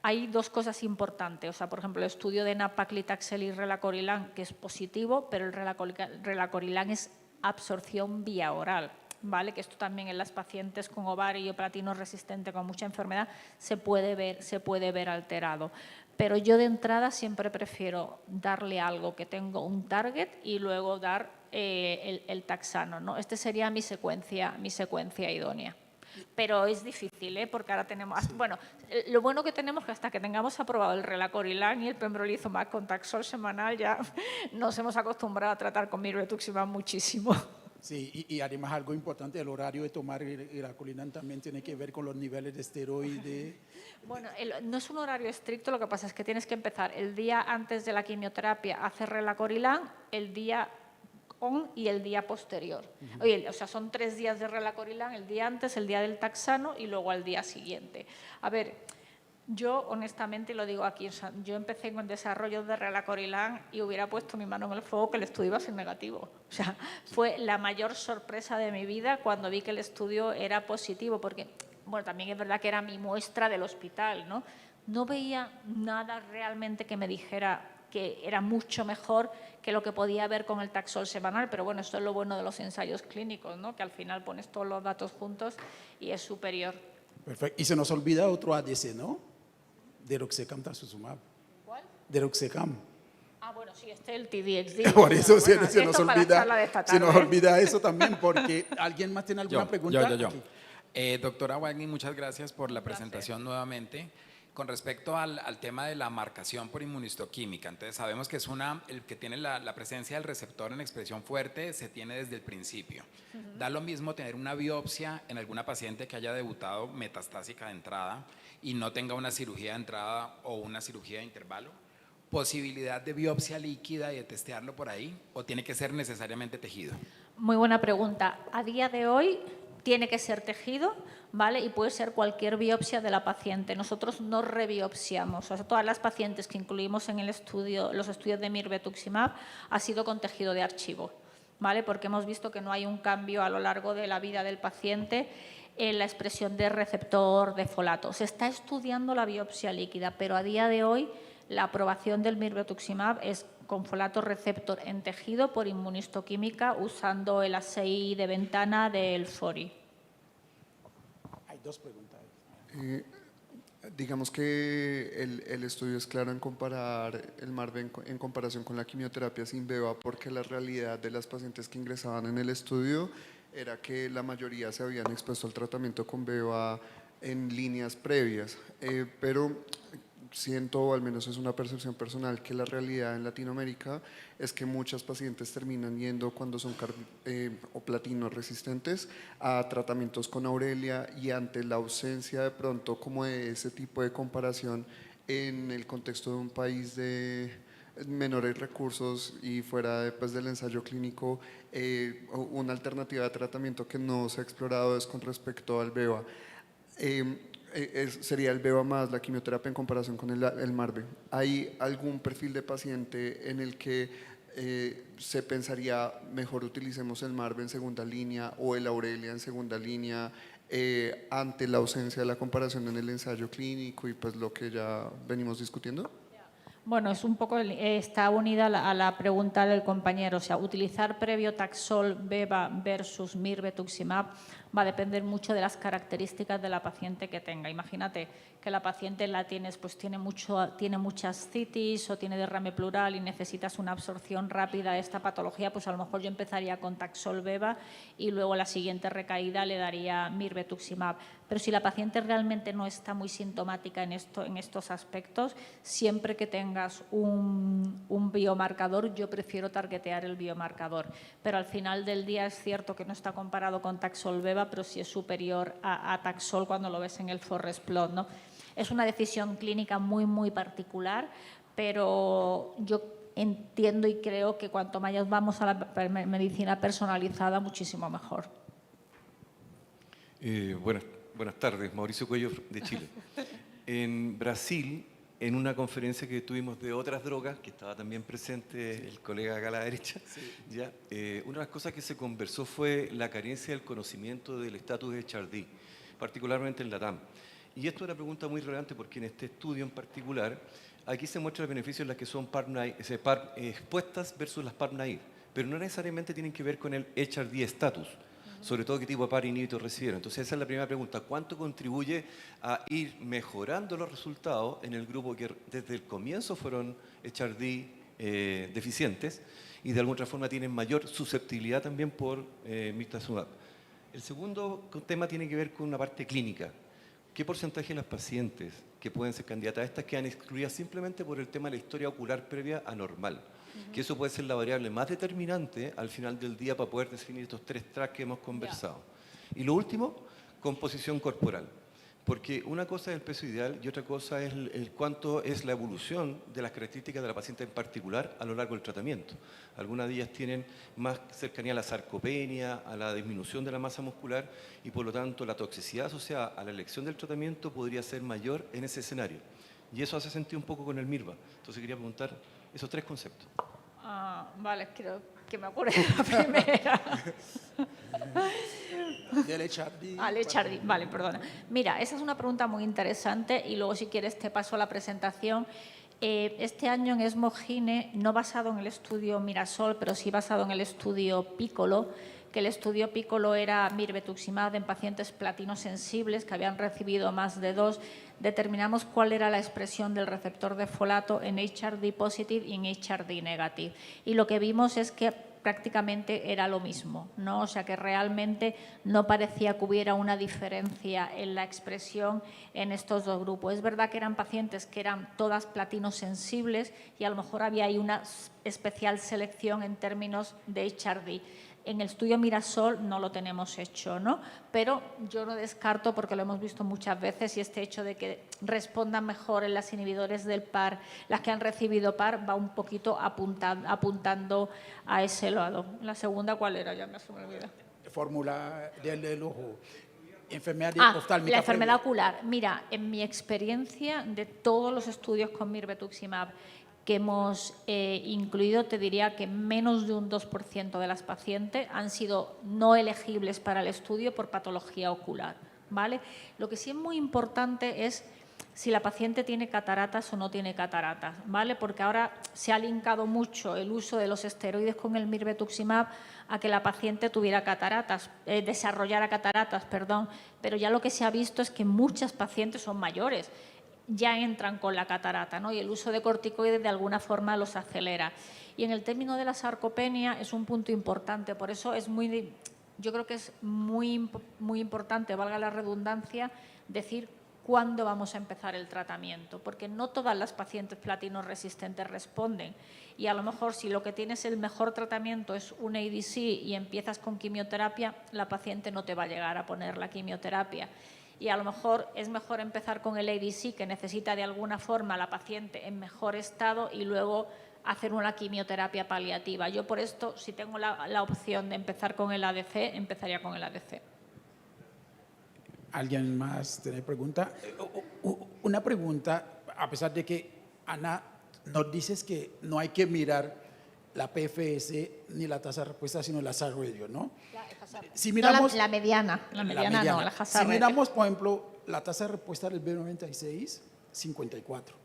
Hay 2 cosas importantes, o sea, por ejemplo, el estudio de nab-paclitaxel y relacorilam, que es positivo, pero el relacorilam es absorción vía oral, ¿vale? Que esto también en las pacientes con ovario platino resistente con mucha enfermedad se puede ver alterado. Pero yo de entrada siempre prefiero darle algo que tenga un target y luego dar el taxano, ¿no? Este sería mi secuencia idónea. Pero es difícil, porque ahora tenemos… Sí. Bueno, lo bueno que tenemos es que hasta que tengamos aprobado el relacorilam y el pembrolizumab con Taxol semanal ya nos hemos acostumbrado a tratar con mirvetuximab muchísimo. Sí, y además algo importante, el horario de tomar relacorilam también tiene que ver con los niveles de esteroide. Bueno, no es un horario estricto, lo que pasa es que tienes que empezar el día antes de la quimioterapia a hacer relacorilam, el día y el día posterior. Oye, o sea, son 3 días de relacorilam, el día antes, el día del taxano y luego al día siguiente. A ver, yo honestamente lo digo aquí, o sea, yo empecé con desarrollo de relacorilam y hubiera puesto mi mano en el fuego que el estudio iba a ser negativo. O sea, fue la mayor sorpresa de mi vida cuando vi que el estudio era positivo, porque, bueno, también es verdad que era mi muestra del hospital, ¿no? No veía nada realmente que me dijera que era mucho mejor que lo que podía ver con el Taxol semanal, pero bueno, esto es lo bueno de los ensayos clínicos, ¿no? Que al final pones todos los datos juntos y es superior. Perfecto. Y se nos olvida otro ADC, ¿no? Deruxtecan trastuzumab. ¿Cuál? Deruxtecan. Ah, bueno, sí, este es el TDXD. Por eso Bueno, se esto nos para la charla de olvida, esta se nos tarde. olvida eso también, porque ¿alguien más tiene alguna pregunta? Yo. Aquí. Doctora Wagner, muchas gracias por la presentación nuevamente. Con respecto al tema de la marcación por inmunistoquímica, entonces sabemos que es el que tiene la presencia del receptor en expresión fuerte, se tiene desde el principio. Da lo mismo tener una biopsia en alguna paciente que haya debutado metastásica de entrada y no tenga una cirugía de entrada o una cirugía de intervalo. ¿Posibilidad de biopsia líquida y de testearlo por ahí o tiene que ser necesariamente tejido? Muy buena pregunta. A día de hoy tiene que ser tejido, ¿vale? Y puede ser cualquier biopsia de la paciente. Nosotros no rebiopsiamos. O sea, todas las pacientes que incluimos en el estudio, los estudios de mirvetuximab, ha sido con tejido de archivo, ¿vale? Porque hemos visto que no hay un cambio a lo largo de la vida del paciente en la expresión de receptor de folato. Se está estudiando la biopsia líquida, pero a día de hoy la aprobación del mirvetuximab es con folato receptor en tejido por inmunistoquímica usando el ACI de ventana del FORI. Hay 2 preguntas. Digamos que el estudio es claro en comparar el MARVE en comparación con la quimioterapia sin beva, porque la realidad de las pacientes que ingresaban en el estudio era que la mayoría se habían expuesto al tratamiento con beva en líneas previas, pero siento, o al menos es una percepción personal, que la realidad en Latinoamérica es que muchas pacientes terminan yendo cuando son o platino resistentes a tratamientos con Aurelia, y ante la ausencia de pronto como de ese tipo de comparación en el contexto de un país de menores recursos y fuera de, pues, del ensayo clínico, una alternativa de tratamiento que no se ha explorado es con respecto al BEVA. Sería el BEVA más la quimioterapia en comparación con el MARVE. ¿Hay algún perfil de paciente en el que se pensaría mejor utilicemos el MARVE en segunda línea o el Aurelia en segunda línea ante la ausencia de la comparación en el ensayo clínico y pues lo que ya venimos discutiendo? Bueno, es un poco, está unida a la pregunta del compañero, o sea, utilizar previo Taxol, Beva versus Mirvetuximab va a depender mucho de las características de la paciente que tenga. Imagínate que la paciente tiene muchas citis o tiene derrame pleural y necesitas una absorción rápida de esta patología, pues a lo mejor yo empezaría con Taxol, Beva y luego la siguiente recaída le daría Mirvetuximab. Pero si la paciente realmente no está muy sintomática en estos aspectos, siempre que tengas un biomarcador, yo prefiero targetear el biomarcador. Pero al final del día es cierto que no está comparado con Taxol, Beva, pero sí es superior a Taxol cuando lo ves en el forest plot, ¿no? Es una decisión clínica muy, muy particular, pero yo entiendo y creo que cuanto más vamos a la medicina personalizada, muchísimo mejor. Buenas tardes, Mauricio Cuello de Chile. En Brasil, en una conferencia que tuvimos de otras drogas, que estaba también presente el colega acá a la derecha, ya, una de las cosas que se conversó fue la carencia del conocimiento del estatus de HRD, particularmente en LATAM. Y esto es una pregunta muy relevante porque en este estudio en particular, aquí se muestra el beneficio de las que son expuestas versus las PARP naive, pero no necesariamente tienen que ver con el HRD status, sobre todo qué tipo de PAR inhibitor recibieron. Entonces esa es la primera pregunta, ¿cuánto contribuye a ir mejorando los resultados en el grupo que desde el comienzo fueron HRD deficientes y de alguna forma tienen mayor susceptibilidad también por Mirvetuximab? El segundo tema tiene que ver con una parte clínica. ¿Qué porcentaje de las pacientes que pueden ser candidatas a estas quedan excluidas simplemente por el tema de la historia ocular previa anormal? Que eso puede ser la variable más determinante al final del día para poder definir estos 3 tracks que hemos conversado. Y lo último, composición corporal. Porque una cosa es el peso ideal y otra cosa es cuánto es la evolución de las características de la paciente en particular a lo largo del tratamiento. Algunas de ellas tienen más cercanía a la sarcopenia, a la disminución de la masa muscular y por lo tanto la toxicidad asociada a la elección del tratamiento podría ser mayor en ese escenario. Y eso hace sentido un poco con el MIRVA. Entonces quería preguntar esos 3 conceptos. Vale, creo que me ocurre la primera. Del HRD. Al HRD, vale, perdona. Mira, esa es una pregunta muy interesante y luego si quieres te paso a la presentación. Este año en ESMO Gine, no basado en el estudio Mirasol, pero sí basado en el estudio Piccolo, que el estudio Piccolo era Mirvetuximab en pacientes platinosensibles que habían recibido más de 2, determinamos cuál era la expresión del receptor de folato en HRD positive y en HRD negative. Y lo que vimos es que prácticamente era lo mismo, ¿no? O sea que realmente no parecía que hubiera una diferencia en la expresión en estos dos grupos. Es verdad que eran pacientes que eran todas platinosensibles y a lo mejor había ahí una especial selección en términos de HRD. En el estudio Mirasol no lo tenemos hecho, ¿no? Pero yo no descarto, porque lo hemos visto muchas veces, y este hecho de que respondan mejor en las inhibidores del PAR, las que han recibido PAR, va un poquito apuntando a ese lado. La segunda, ¿cuál era? Ya me se me olvida. Fórmula del ojo. Enfermedad oftálmica. La enfermedad ocular. Mira, en mi experiencia de todos los estudios con Mirvetuximab que hemos incluido, te diría que menos de un 2% de las pacientes han sido no elegibles para el estudio por patología ocular, ¿vale? Lo que sí es muy importante es si la paciente tiene cataratas o no tiene cataratas, ¿vale? Porque ahora se ha linkado mucho el uso de los esteroides con el Mirvetuximab a que la paciente tuviera cataratas, desarrollara cataratas, perdón, pero ya lo que se ha visto es que muchas pacientes son mayores, ya entran con la catarata, ¿no? Y el uso de corticoides de alguna forma los acelera. Y en el término de la sarcopenia es un punto importante, por eso es muy yo creo que es muy importante, valga la redundancia, decir cuándo vamos a empezar el tratamiento, porque no todas las pacientes platino resistentes responden. Y a lo mejor si lo que tienes el mejor tratamiento es un ADC y empiezas con quimioterapia, la paciente no te va a llegar a poner la quimioterapia. Y a lo mejor es mejor empezar con el ADC, que necesita de alguna forma a la paciente en mejor estado, y luego hacer una quimioterapia paliativa. Yo por esto, si tengo la opción de empezar con el ADC, empezaría con el ADC. ¿Alguien más tiene pregunta? Una pregunta, a pesar de que, Ana, nos dices que no hay que mirar la PFS ni la tasa de respuesta, sino la hazard ratio, ¿no? Si miramos, no, la mediana no, la hazard Si ratio. miramos, por ejemplo, la tasa de respuesta del B96, 54.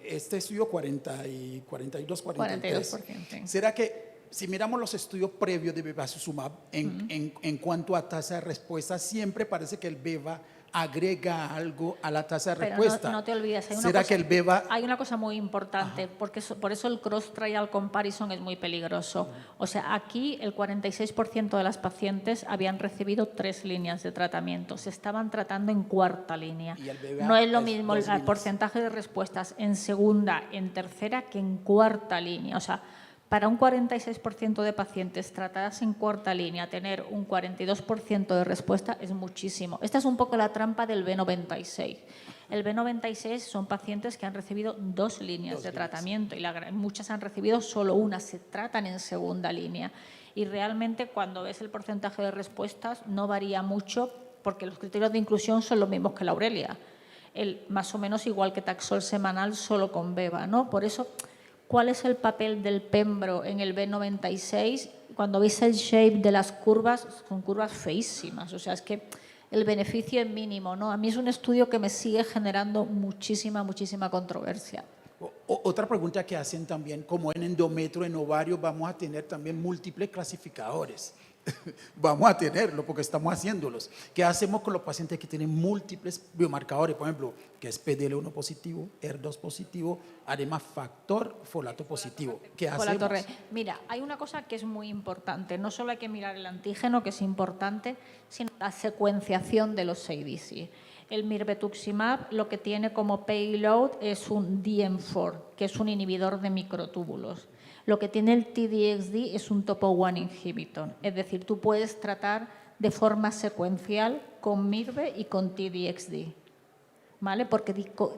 Este estudio 42, 43. 42%. ¿Será que si miramos los estudios previos de bevacizumab en cuanto a tasa de respuesta, siempre parece que el beva agrega algo a la tasa de Pero respuesta? no te olvides, ¿Será que el beva... hay una cosa muy importante, porque por eso el cross-trial comparison es muy peligroso. O sea, aquí el 46% de las pacientes habían recibido 3 líneas de tratamiento, se estaban tratando en 4ª línea. Y el BVA No es lo es mismo 2 el líneas. porcentaje de respuestas en 2ª, en 3ª que en 4ª línea. O sea, para un 46% de pacientes tratadas en 4ª línea, tener un 42% de respuesta es muchísimo. Esta es un poco la trampa del B96. El B96 son pacientes que han recibido 2 líneas de tratamiento y muchas han recibido solo una, se tratan en 2ª línea. Y realmente cuando ves el porcentaje de respuestas no varía mucho, porque los criterios de inclusión son los mismos que la Aurelia. Más o menos igual que Taxol semanal, solo con beva, ¿no? Por eso, ¿cuál es el papel del pembro en el B96? Cuando veis el shape de las curvas, son curvas feísimas. O sea, es que el beneficio es mínimo, ¿no? A mí es un estudio que me sigue generando muchísima controversia. Otra pregunta que hacen también, como en endometrio, en ovario, vamos a tener también múltiples clasificadores. Vamos a tenerlo porque estamos haciéndolos. ¿Qué hacemos con los pacientes que tienen múltiples biomarcadores? Por ejemplo, que es PDL1 positivo, ER2 positivo, además factor folato positivo. ¿Qué hacemos? Mira, hay una cosa que es muy importante. No solo hay que mirar el antígeno, que es importante, sino la secuenciación de los ADC. El mirvetuximab lo que tiene como payload es un DM4, que es un inhibidor de microtúbulos. Lo que tiene el TDXD es un topo 1 inhibitor. Es decir, tú puedes tratar de forma secuencial con MIRVE y con TDXD, ¿vale? Porque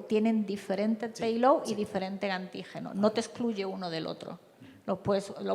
tienen diferente payload y diferente antígeno. No te excluye uno del otro. Lo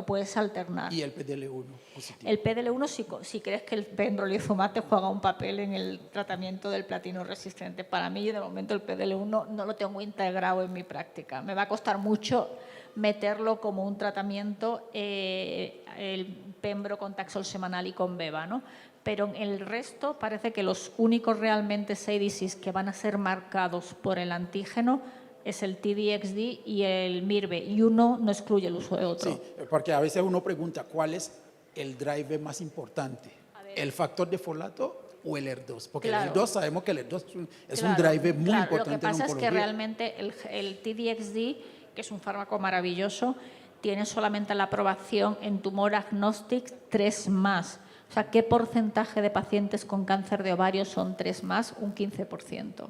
puedes alternar. ¿Y el PDL1 positivo? El PDL1, si crees que el pembrolizumab te juega un papel en el tratamiento del platino resistente. Para mí, de momento, el PDL1 no lo tengo integrado en mi práctica. Me va a costar mucho meterlo como un tratamiento, el pembro con Taxol semanal y con beva, ¿no? Pero en el resto parece que los únicos realmente ADCs que van a ser marcados por el antígeno es el TDXD y el MIRVE, y uno no excluye el uso de otro. Sí, porque a veces uno pregunta, ¿cuál es el driver más importante? ¿El factor de folato o el ER2? Porque Claro. el ER2 sabemos que el ER2 es un Claro, driver muy claro. importante Lo que pasa en es que oncología. realmente el TDXD, que es un fármaco maravilloso, tiene solamente la aprobación en tumor agnostic 3+. O sea, ¿qué porcentaje de pacientes con cáncer de ovario son 3+? Un 15%.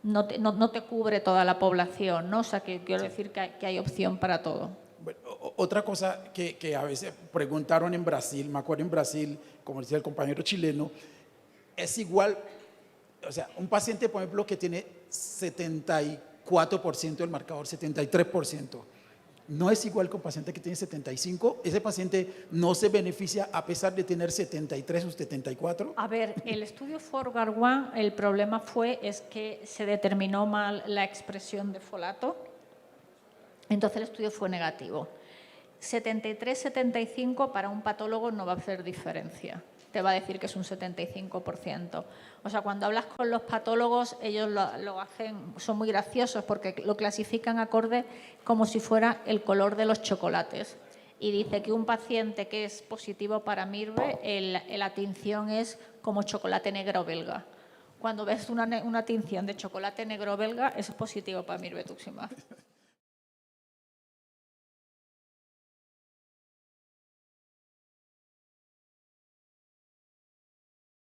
No te cubre toda la población, ¿no? O sea, que quiero decir que hay opción para todo. Bueno, otra cosa que a veces preguntaron en Brasil, me acuerdo en Brasil, como decía el compañero chileno, es igual, o sea, un paciente, por ejemplo, que tiene 74% del marcador, 73%, no es igual que un paciente que tiene 75%, ese paciente no se beneficia a pesar de tener 73 o 74%. A ver, el estudio Forward One, el problema es que se determinó mal la expresión de folato, entonces el estudio fue negativo. 73-75 para un patólogo no va a hacer diferencia, te va a decir que es un 75%. O sea, cuando hablas con los patólogos, ellos lo hacen, son muy graciosos porque lo clasifican acorde como si fuera el color de los chocolates. Y dice que un paciente que es positivo para MIRVE, la tinción es como chocolate negro belga. Cuando ves una tinción de chocolate negro belga, es positivo para mirvetuximab.